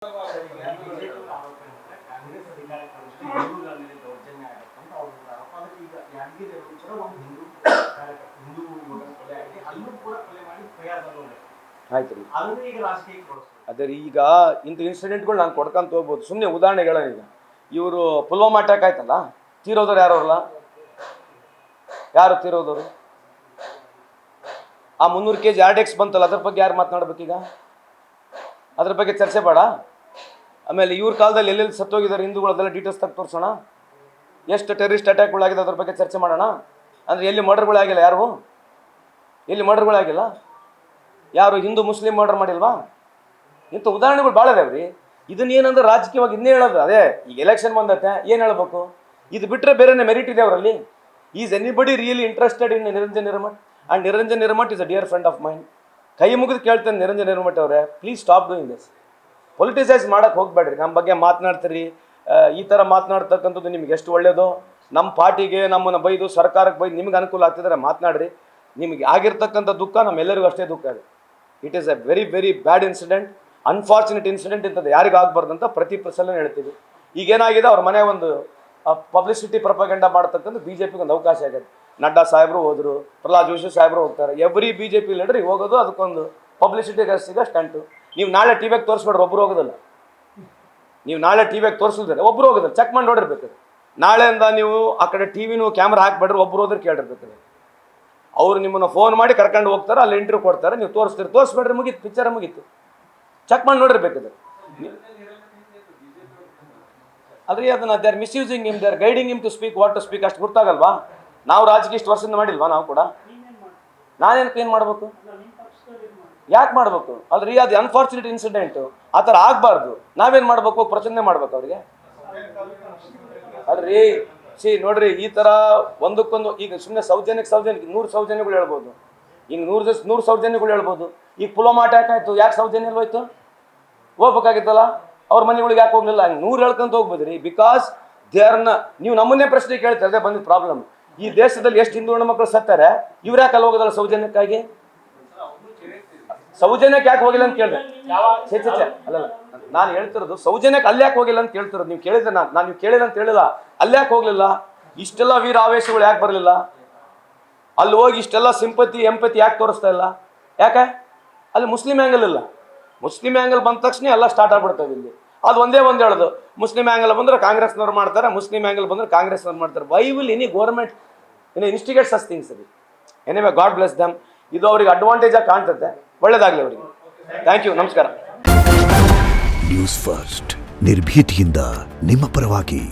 ಆಯ್ತು ರೀ, ಅದೇ ರೀ. ಈಗ ಇಂಥ ಇನ್ಸಿಡೆಂಟ್ಗಳು ನಾನು ಕೊಡ್ಕೊಂತ ಹೋಗ್ಬೋದು. ಸುಮ್ಮನೆ ಉದಾಹರಣೆಗಳ ಈಗ ಇವರು ಪುಲ್ವಾಮಾ ಅಟ್ಯಾಕ್ ಆಯ್ತಲ್ಲ, ತೀರೋದವ್ರು ಯಾರವ್ರಲ್ಲ? ಯಾರು ತೀರೋದವರು? ಆ 300 kg RDX ಬಂತಲ್ಲ, ಅದ್ರ ಬಗ್ಗೆ ಯಾರು ಮಾತನಾಡ್ಬೇಕೀಗ? ಅದ್ರ ಬಗ್ಗೆ ಚರ್ಚೆ ಬೇಡ. ಆಮೇಲೆ ಇವ್ರ ಕಾಲದಲ್ಲಿ ಎಲ್ಲೆಲ್ಲಿ ಸತ್ತೋಗಿದ್ದಾರೆ ಹಿಂದೂಗಳು, ಅದೆಲ್ಲ ಡೀಟೇಲ್ಸ್ ತಗ ತೋರಿಸೋಣ. ಎಷ್ಟು ಟೆರರಿಸ್ಟ್ ಅಟ್ಯಾಕ್ಗಳಾಗಿದೆ ಅದ್ರ ಬಗ್ಗೆ ಚರ್ಚೆ ಮಾಡೋಣ. ಅಂದರೆ ಎಲ್ಲಿ ಮರ್ಡರ್ಗಳಾಗಿಲ್ಲ? ಯಾರು ಎಲ್ಲಿ ಮರ್ಡರ್ಗಳಾಗಿಲ್ಲ? ಯಾರು ಹಿಂದೂ ಮುಸ್ಲಿಂ ಮರ್ಡರ್ ಮಾಡಿಲ್ವಾ? ಇಂಥ ಉದಾಹರಣೆಗಳು ಭಾಳ ಇದಾವೆ ರೀ. ಇದನ್ನೇನಂದ್ರೆ ರಾಜಕೀಯವಾಗಿ ಇನ್ನೇ ಹೇಳೋದು. ಅದೇ ಈಗ ಎಲೆಕ್ಷನ್ ಬಂದತ್ತೆ, ಏನು ಹೇಳ್ಬೇಕು? ಇದು ಬಿಟ್ಟರೆ ಬೇರೆನೇ ಮೆರಿಟ್ ಇದೆ ಅವರಲ್ಲಿ. Is anybody really interested in Niranjan Hiremath? And Niranjan Hiremath is a dear friend of main. ಕೈ ಮುಗಿದು ಕೇಳ್ತೇನೆ ನಿರಂಜನ್ ಹಿರೇಮಠ್ ಅವರೇ, please stop doing this. Politicise ಮಾಡೋಕ್ಕೆ ಹೋಗ್ಬೇಡ್ರಿ. ನಮ್ಮ ಬಗ್ಗೆ ಮಾತನಾಡ್ತೀರಿ, ಈ ಥರ ಮಾತನಾಡ್ತಕ್ಕಂಥದ್ದು ನಿಮ್ಗೆ ಎಷ್ಟು ಒಳ್ಳೆಯದು. ನಮ್ಮ ಪಾರ್ಟಿಗೆ ನಮ್ಮನ್ನು ಬೈದು ಸರ್ಕಾರಕ್ಕೆ ಬೈದು ನಿಮ್ಗೆ ಅನುಕೂಲ ಆಗ್ತಿದ್ದಾರೆ ಮಾತನಾಡ್ರಿ. ನಿಮಗೆ ಆಗಿರ್ತಕ್ಕಂಥ ದುಃಖ ನಮ್ಮೆಲ್ಲರಿಗೂ ಅಷ್ಟೇ ದುಃಖ ಇದೆ. It is A very very bad incident, unfortunate incident. ಇಂಥದ್ದು ಯಾರಿಗೂ ಆಗಬಾರ್ದು ಅಂತ ಪ್ರತಿ ಸಲ ಹೇಳ್ತೀವಿ. ಈಗೇನಾಗಿದೆ, ಅವ್ರ ಮನೆ ಒಂದು ಪಬ್ಲಿಸಿಟಿ ಪ್ರಪಗಂಡ ಮಾಡ್ತಕ್ಕಂಥ BJPಗೆ ಒಂದು ಅವಕಾಶ ಆಗಿದೆ. ನಡ್ಡಾ ಸಾಹೇಬರು ಹೋದರು, ಪ್ರಹ್ಲಾದ್ ಜೋಶಿ ಸಾಹೇಬರು ಹೋಗ್ತಾರೆ. ಎವ್ರಿ BJP ಲೀಡರ್ ಹೋಗೋದು ಅದಕ್ಕೊಂದು ಪಬ್ಲಿಸಿಟಿಗೋಸ್ಕರ ಸ್ಟಂಟು. ನೀವು ನಾಳೆ ಟಿವಿಯಾಗಿ ತೋರಿಸ್ಬೇಡ್ರಿ, ಒಬ್ಬರು ಹೋಗೋದಿಲ್ಲ. ನೀವು ನಾಳೆ ಟಿವಿಯಾಗಿ ತೋರಿಸಿದ್ರೆ ಒಬ್ಬರು ಹೋಗೋದಿಲ್ಲ, ಚೆಕ್ ಮಾಡಿ ನೋಡಿರ್ಬೇಕು. ನಾಳೆಯಿಂದ ನೀವು ಆ ಕಡೆ ಟಿವಿನೂ ಕ್ಯಾಮ್ರಾ ಹಾಕ್ಬೇಡ್ರಿ, ಒಬ್ಬರು ಹೋದ್ರೆ ಕೇಳಿರ್ಬೇಕು. ಅವರು ನಿಮ್ಮನ್ನು ಫೋನ್ ಮಾಡಿ ಕರ್ಕೊಂಡು ಹೋಗ್ತಾರೆ, ಅಲ್ಲಿ ಇಂಟರ್ವ್ಯೂ ಕೊಡ್ತಾರೆ, ನೀವು ತೋರಿಸ್ಬೇಡ್ರಿ, ಮುಗೀತು, ಪಿಕ್ಚರ್ ಮುಗೀತು. ಚೆಕ್ ಮಾಡಿ ನೋಡಿರ್ಬೇಕದು. ಅದ್ರಿ ಅದನ್ನ they are misusing him, they are guiding him to speak what to speak. ಅಷ್ಟು ಗೊತ್ತಾಗಲ್ವಾ? ನಾವು ರಾಜಕೀಯ ಇಷ್ಟು ವರ್ಷದಿಂದ ಮಾಡಿಲ್ವಾ? ನಾವು ಕೂಡ ನಾನೇನಕ್ಕೆ ಏನು ಮಾಡಬೇಕು? ಯಾಕೆ ಮಾಡಬೇಕು? ಅಲ್ರಿ, ಅದು ಅನ್ಫಾರ್ಚುನೇಟ್ ಇನ್ಸಿಡೆಂಟು, ಆ ಥರ ಆಗಬಾರ್ದು. ನಾವೇನು ಮಾಡಬೇಕು? ಪ್ರಚನೆ ಮಾಡ್ಬೇಕು ಅವ್ರಿಗೆ. ಅಲ್ರಿ ನೋಡ್ರಿ, ಈ ಥರ ಒಂದಕ್ಕೊಂದು ಈಗ ಸುಮ್ಮನೆ ಸೌಜನ್ಯಕ್ಕೆ 100 ಸೌಜನ್ಯಗಳು ಹೇಳ್ಬೋದು. ಈಗ 100 ಸೌಜನ್ಯಗಳು ಹೇಳ್ಬೋದು. ಈಗ ಪುಲ್ವಾಮಾ ಅಟ್ಯಾಕ್ ಆಯಿತು, ಯಾಕೆ ಸೌಜನ್ಯ ಹೋಯ್ತು? ಹೋಗ್ಬೇಕಾಗಿತ್ತಲ್ಲ, ಅವ್ರ ಮನೆಗಳಿಗೆ ಯಾಕೆ ಹೋಗ್ಲಿಲ್ಲ? ಹಂಗೆ 100 ಹೇಳ್ಕೊಂತ ಹೋಗ್ಬೋದು ರೀ. ಬಿಕಾಸ್ ನೀವು ನಮ್ಮನ್ನೇ ಪ್ರಶ್ನೆ ಕೇಳ್ತಾರೆ, ಅದೇ ಬಂದಿದ್ದ ಪ್ರಾಬ್ಲಮ್. ಈ ದೇಶದಲ್ಲಿ ಎಷ್ಟು ಹಿಂದೂ ಹೆಣ್ಮಕ್ಳು ಸತ್ತಾರೆ, ಇವ್ರು ಯಾಕೆ ಅಲ್ಲಿ ಹೋಗೋದಲ್ಲ ಸೌಜನ್ಯಕ್ಕಾಗಿ? ಸೌಜನ್ಯಕ್ಕೆ ಯಾಕೆ ಹೋಗಿಲ್ಲ ಅಂತ ಕೇಳಿದೆ. ಅಲ್ಲಲ್ಲ, ನಾನು ಹೇಳ್ತಿರೋದು ಸೌಜನ್ಯಕ್ಕೆ ಅಲ್ಲಿ ಯಾಕೆ ಹೋಗಿಲ್ಲ ಅಂತ ಕೇಳ್ತಿರೋದು. ನೀವು ಕೇಳಿದ್ರೆ ನಾನು ನೀವು ಕೇಳಿಲ್ಲ ಅಂತ ಹೇಳಿಲ್ಲ. ಅಲ್ಲಿ ಯಾಕೆ ಹೋಗ್ಲಿಲ್ಲ? ಇಷ್ಟೆಲ್ಲ ವೀರ ಆವೇಶಗಳು ಯಾಕೆ ಬರಲಿಲ್ಲ? ಅಲ್ಲಿ ಹೋಗಿ ಇಷ್ಟೆಲ್ಲ ಸಿಂಪತಿ ಎಂಪತಿ ಯಾಕೆ ತೋರಿಸ್ತಾ ಇಲ್ಲ? ಯಾಕೆ? ಅಲ್ಲಿ ಮುಸ್ಲಿಂ ಆ್ಯಂಗಲ್ ಇಲ್ಲ. ಮುಸ್ಲಿಂ ಆ್ಯಂಗಲ್ ಬಂದ ತಕ್ಷಣ ಎಲ್ಲ ಸ್ಟಾರ್ಟ್ ಆಗ್ಬಿಡ್ತವೆ ಇಲ್ಲಿ. ಅದು ಒಂದೇ ಹೇಳೋದು, ಮುಸ್ಲಿಂ ಆ್ಯಂಗಲ್ ಬಂದರೆ ಕಾಂಗ್ರೆಸ್ನವ್ರು ಮಾಡ್ತಾರೆ, ಮುಸ್ಲಿಂ ಆ್ಯಂಗಲ್ ಬಂದರೆ ಕಾಂಗ್ರೆಸ್ನವ್ರು ಮಾಡ್ತಾರೆ. Why will any government instigate such things? Anyway, God bless them. ಇದು ಅವ್ರಿಗೆ ಅಡ್ವಾಂಟೇಜ್ ಆಗಿ ಕಾಣ್ತದೆ. ಒಳ್ಳೇದಾಗಲಿ ಅವರಿಗೆ. ಥ್ಯಾಂಕ್ ಯು, ನಮಸ್ಕಾರ. ನ್ಯೂಸ್ ಫಸ್ಟ್, ನಿರ್ಭೀತಿಯಿಂದ ನಿಮ್ಮ ಪರವಾಗಿ.